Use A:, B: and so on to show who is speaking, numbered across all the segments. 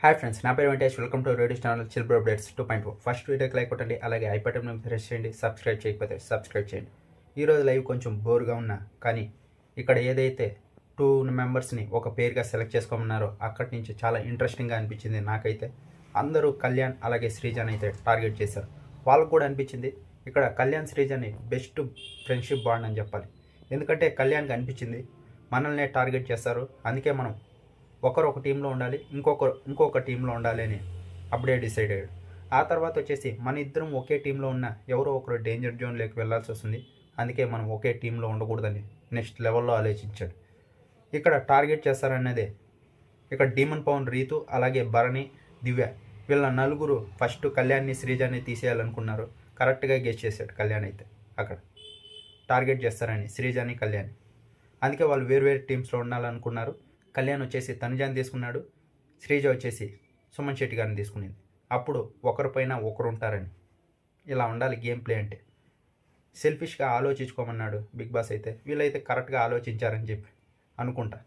A: Hi friends, నా పేరు Venkatesh. Welcome to radio channel chill bro updates 2.0. First వీడియోకి like కొట్టండి, అలాగే ఐ బటన్ ప్రెస్ చేయండి. సబ్స్క్రైబ్ చేయకపోతే సబ్స్క్రైబ్ చేయండి. ఈరోజు లైవ్ కొంచెం బోర్గా ఉన్నా, కానీ ఇక్కడ ఏదైతే 2 మెంబర్స్ని ఒక పేరుగా సెలెక్ట్ చేసుకోమన్నారో అక్కడి నుంచి చాలా ఇంట్రెస్టింగ్గా అనిపించింది నాకైతే. అందరూ కళ్యాణ్ అలాగే శ్రీజాని అయితే టార్గెట్ చేశారు. వాళ్ళకు కూడా అనిపించింది ఇక్కడ కళ్యాణ్ శ్రీజాని బెస్ట్ ఫ్రెండ్షిప్ బాండ్ అని చెప్పాలి. ఎందుకంటే కళ్యాణ్కి అనిపించింది మనల్నే టార్గెట్ చేస్తారు, అందుకే మనం ఒకరు ఒక టీంలో ఉండాలి, ఇంకొక టీంలో ఉండాలి అని అప్పుడే డిసైడ్ అయ్యాడు. ఆ తర్వాత వచ్చేసి మన ఇద్దరం ఒకే టీంలో ఉన్న ఎవరో ఒకరు డేంజర్ జోన్లోకి వెళ్ళాల్సి వస్తుంది, అందుకే మనం ఒకే టీంలో ఉండకూడదని నెక్స్ట్ లెవెల్లో ఆలోచించాడు. ఇక్కడ టార్గెట్ చేస్తారన్నదే ఇక్కడ డీమన్ పవన్, రీతు అలాగే భరణి, దివ్య వీళ్ళ నలుగురు ఫస్ట్ కళ్యాణ్ని శ్రీజాని తీసేయాలనుకున్నారు. కరెక్ట్గా గెస్ చేశాడు కళ్యాణ్ అయితే అక్కడ టార్గెట్ చేస్తారని శ్రీజాని కళ్యాణ్. అందుకే వాళ్ళు వేరు టీమ్స్లో ఉండాలనుకున్నారు. కళ్యాణ్ వచ్చేసి తనుజాని తీసుకున్నాడు, శ్రీజ వచ్చేసి సుమన్ శెట్టి గారిని తీసుకునేది. అప్పుడు ఒకరిపైన ఒకరు ఉంటారని, ఇలా ఉండాలి గేమ్ ప్లే అంటే. సెల్ఫిష్గా ఆలోచించుకోమన్నాడు బిగ్ బాస్ అయితే. వీళ్ళైతే కరెక్ట్గా ఆలోచించారని చెప్పి అనుకుంటా.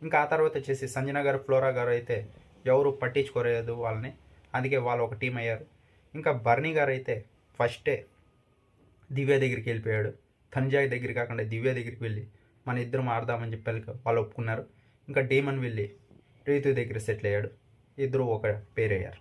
A: ఇంకా ఆ తర్వాత వచ్చేసి సంజన గారు, ఫ్లోరా గారు అయితే ఎవరు పట్టించుకోలేదు వాళ్ళని, అందుకే వాళ్ళు ఒక టీం అయ్యారు. ఇంకా బర్నీ గారు అయితే ఫస్టే దివ్య దగ్గరికి వెళ్ళిపోయాడు. తనుజాయి దగ్గర కాకుండా దివ్య దగ్గరికి వెళ్ళి మన ఇద్దరం ఆడదామని చెప్పి వాళ్ళు ఒప్పుకున్నారు. ఇంకా డీమన్ వెళ్ళి రీతు దగ్గర సెటిల్ అయ్యాడు. ఇద్దరు ఒక పేరు అయ్యారు.